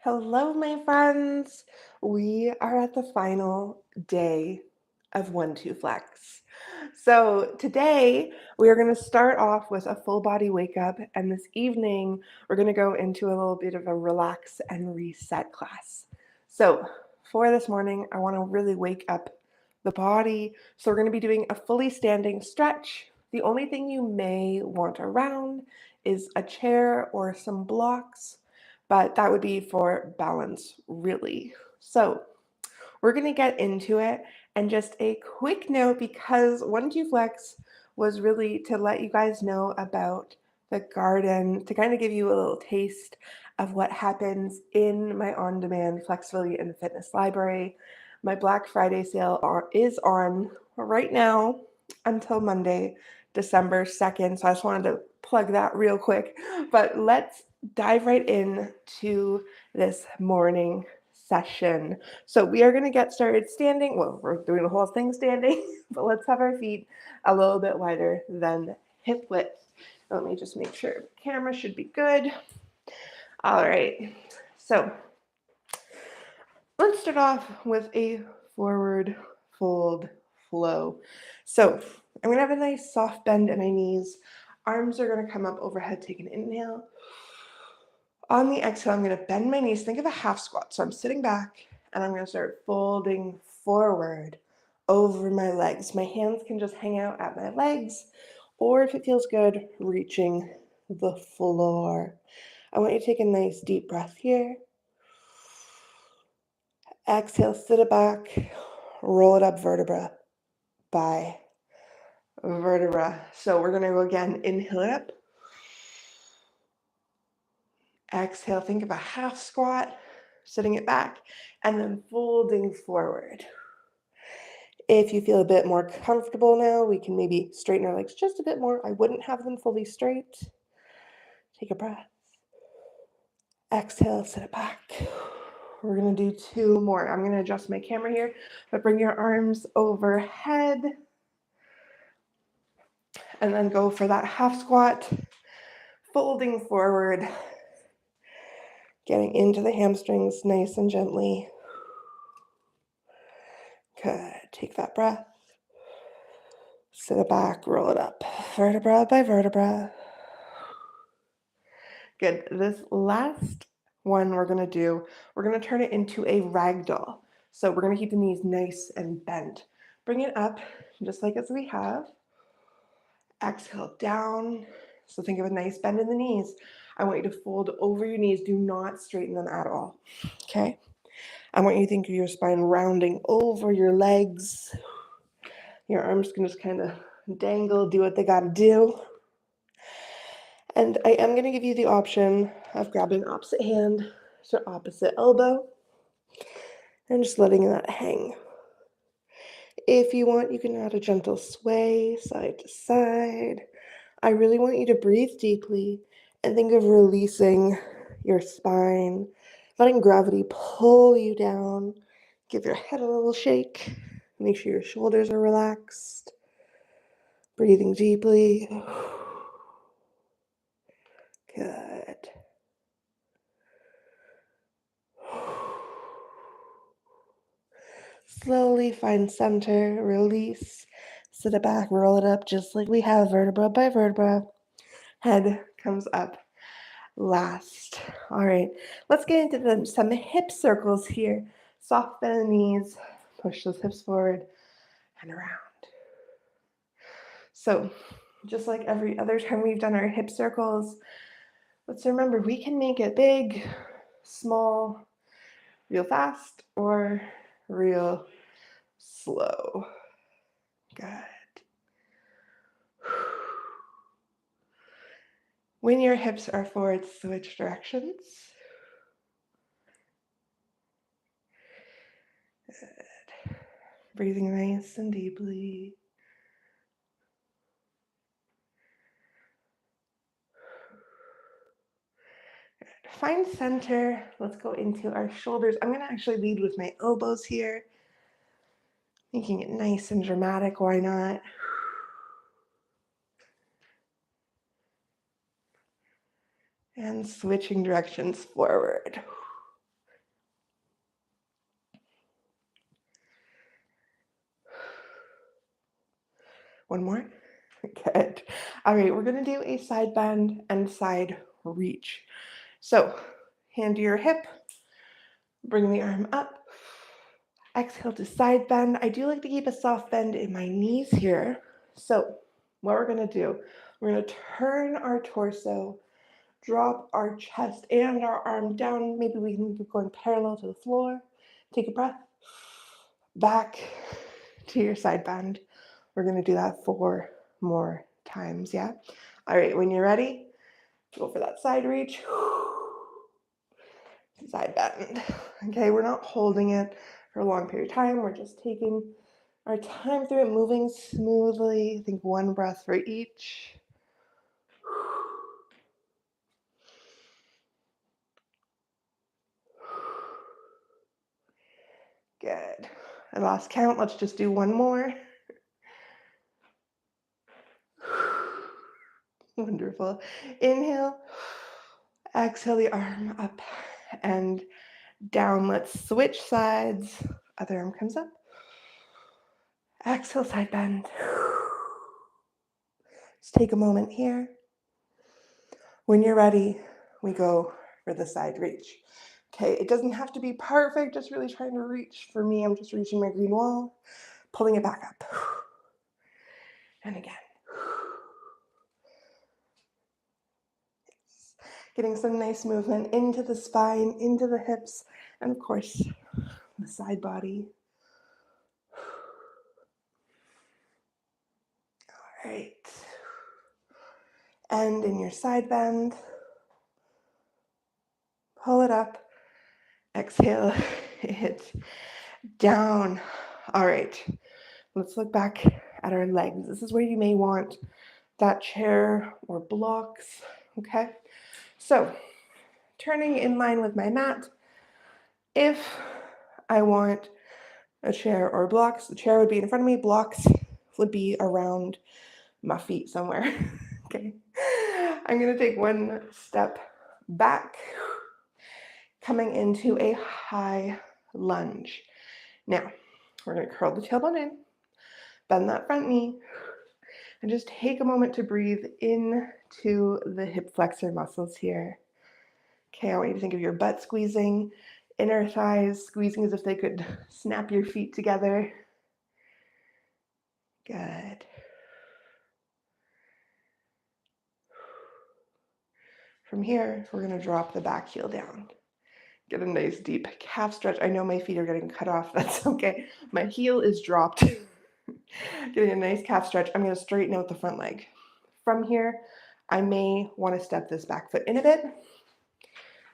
Hello, my friends. We are at the final day of 1-2 Flex. So today we are going to start off with a full body wake up, and this evening we're going to go into a little bit of a relax and reset class. So for this morning, I want to really wake up the body. So we're going to be doing a fully standing stretch. The only thing you may want around is a chair or some blocks, but that would be for balance, really. So we're going to get into it. And just a quick note, because 1-2 Flex was really to let you guys know about the garden, to kind of give you a little taste of what happens in my on-demand flexibility and fitness library. My Black Friday sale is on right now until Monday, December 2nd. So I just wanted to plug that real quick. But let's dive right into this morning session. So we are going to get started standing. Well, we're doing the whole thing standing, but let's have our feet a little bit wider than hip width. Let me just make sure the camera should be good. All right. So let's start off with a forward fold flow. So I'm going to have a nice soft bend in my knees. Arms are going to come up overhead. Take an inhale. On the exhale, I'm going to bend my knees. Think of a half squat. So I'm sitting back and I'm going to start folding forward over my legs. My hands can just hang out at my legs, or if it feels good, reaching the floor. I want you to take a nice deep breath here. Exhale, sit it back, roll it up vertebra by vertebra. So we're going to go again. Inhale it up. Exhale, think of a half squat, sitting it back, and then folding forward. If you feel a bit more comfortable now, we can maybe straighten our legs just a bit more. I wouldn't have them fully straight. Take a breath. Exhale, sit it back. We're going to do 2 more. I'm going to adjust my camera here, but bring your arms overhead. And then go for that half squat, folding forward, getting into the hamstrings nice and gently. Good. Take that breath. Sit it back, roll it up, vertebra by vertebra. Good. This last one we're going to turn it into a ragdoll. So we're going to keep the knees nice and bent. Bring it up, just like as we have. Exhale down. So think of a nice bend in the knees. I want you to fold over your knees. Do not straighten them at all. Okay? I want you to think of your spine rounding over your legs. Your arms can just kind of dangle, do what they got to do. And I am going to give you the option of grabbing opposite hand to opposite elbow and just letting that hang. If you want, you can add a gentle sway side to side. I really want you to breathe deeply and think of releasing your spine, letting gravity pull you down. Give your head a little shake. Make sure your shoulders are relaxed. Breathing deeply. Good. Slowly find center, release, sit it back, roll it up just like we have, vertebra by vertebra. Head comes up last. All right, let's get into some hip circles here. Soft bend the knees, push those hips forward and around. So just like every other time we've done our hip circles, let's remember we can make it big, small, real fast, or real slow. Good. When your hips are forward, switch directions. Good. Breathing nice and deeply. Good. Find center. Let's go into our shoulders. I'm going to actually lead with my elbows here. Making it nice and dramatic. Why not? And switching directions forward. One more. Good. All right, we're going to do a side bend and side reach. So, hand to your hip, bring the arm up. Exhale to side bend. I do like to keep a soft bend in my knees here. So, what we're going to do, we're going to turn our torso, drop our chest and our arm down. Maybe we can be going parallel to the floor. Take a breath. Back to your side bend. We're going to do that 4 more times, yeah? All right, when you're ready, go for that side reach. Side bend. Okay, we're not holding it for a long period of time. We're just taking our time through it, moving smoothly. I think 1 breath for each. Good. I lost count. Let's just do 1 more. Wonderful. Inhale. Exhale the arm up and down. Let's switch sides. Other arm comes up. Exhale, side bend. Just take a moment here. When you're ready, we go for the side reach. Okay, it doesn't have to be perfect, just really trying to reach. For me, I'm just reaching my green wall, pulling it back up. And again. Getting some nice movement into the spine, into the hips, and of course, the side body. All right. And in your side bend, pull it up, exhale, it down. All right, let's look back at our legs. This is where you may want that chair or blocks, okay? So, turning in line with my mat, if I want a chair or blocks, the chair would be in front of me, blocks would be around my feet somewhere, okay? I'm gonna take 1 step back, coming into a high lunge. Now, we're gonna curl the tailbone in, bend that front knee, and just take a moment to breathe into the hip flexor muscles here. Okay, I want you to think of your butt squeezing, inner thighs squeezing as if they could snap your feet together. Good. From here, we're gonna drop the back heel down. Get a nice deep calf stretch. I know my feet are getting cut off, that's okay. My heel is dropped. Getting a nice calf stretch. I'm gonna straighten out the front leg. From here, I may wanna step this back foot in a bit.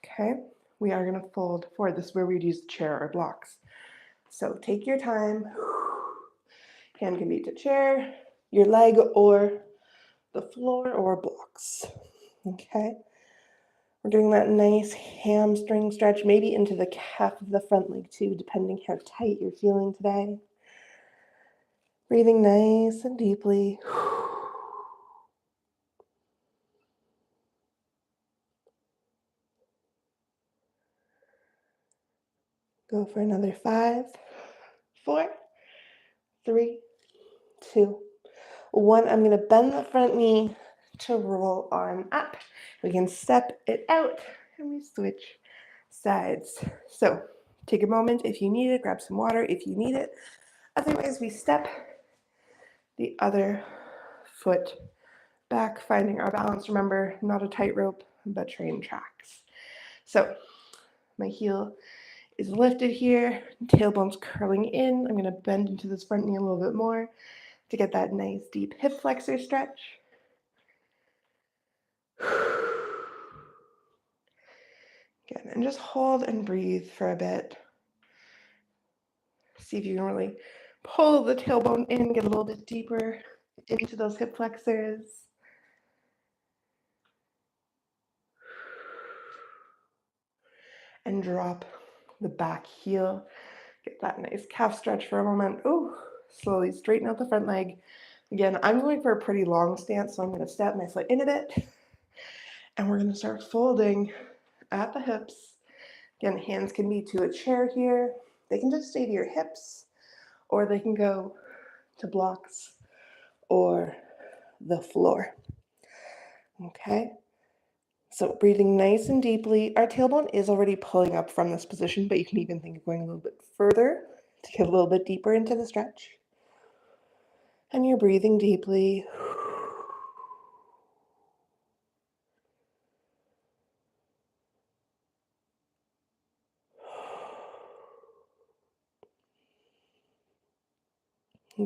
Okay, we are gonna fold forward. This is where we'd use the chair or blocks. So take your time. Hand can be to chair, your leg, or the floor, or blocks. Okay. We're getting that nice hamstring stretch, maybe into the calf of the front leg too, depending how tight you're feeling today. Breathing nice and deeply. Go for another 5, 4, 3, 2, 1. I'm going to bend the front knee to roll arm up. We can step it out and we switch sides. So take a moment if you need it, grab some water if you need it. Otherwise, we step the other foot back, finding our balance. Remember, not a tightrope, but train tracks. So my heel is lifted here, tailbone's curling in. I'm going to bend into this front knee a little bit more to get that nice deep hip flexor stretch. Good, and just hold and breathe for a bit. See if you can really pull the tailbone in, get a little bit deeper into those hip flexors. And drop the back heel. Get that nice calf stretch for a moment. Ooh, slowly straighten out the front leg. Again, I'm going for a pretty long stance, so I'm going to step my foot in a bit. And we're going to start folding at the hips. Again, hands can be to a chair here. They can just stay to your hips, or they can go to blocks or the floor. Okay, so breathing nice and deeply. Our tailbone is already pulling up from this position, but you can even think of going a little bit further to get a little bit deeper into the stretch. And you're breathing deeply.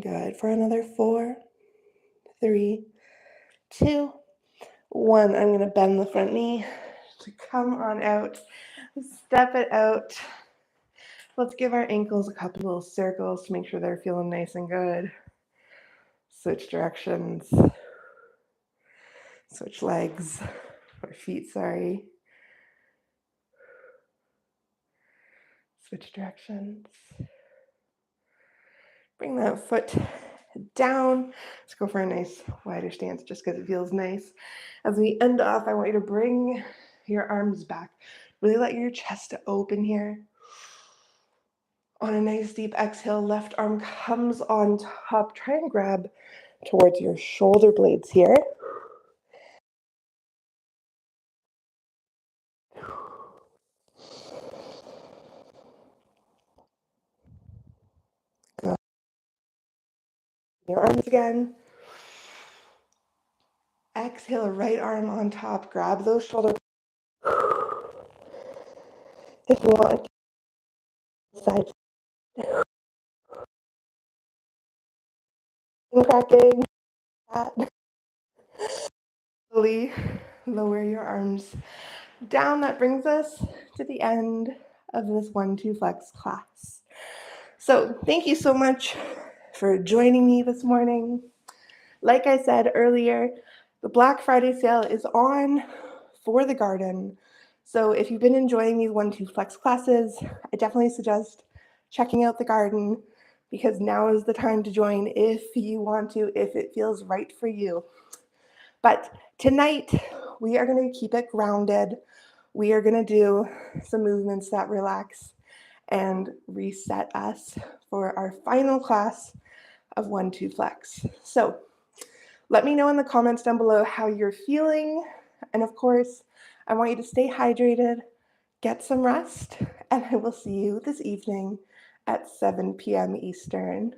Good. For another 4, 3, 2, 1. I'm going to bend the front knee to come on out. Step it out. Let's give our ankles a couple little circles to make sure they're feeling nice and good. Switch directions. Switch legs. Or feet, sorry. Switch directions. Bring that foot down. Let's go for a nice wider stance just because it feels nice. As we end off, I want you to bring your arms back. Really let your chest open here. On a nice deep exhale, left arm comes on top. Try and grab towards your shoulder blades here. Good. Your arms again. Exhale, right arm on top. Grab those shoulders. If you want, side cracking. Slowly lower your arms down. That brings us to the end of this 1-2 flex class. So thank you so much for joining me this morning. Like I said earlier, the Black Friday sale is on for the garden. So if you've been enjoying these 1-2 flex classes, I definitely suggest checking out the garden because now is the time to join if you want to, if it feels right for you. But tonight, we are going to keep it grounded. We are going to do some movements that relax and reset us for our final class of 1-2 flex. So let me know in the comments down below how you're feeling. And of course, I want you to stay hydrated, get some rest, and I will see you this evening at 7 p.m. Eastern.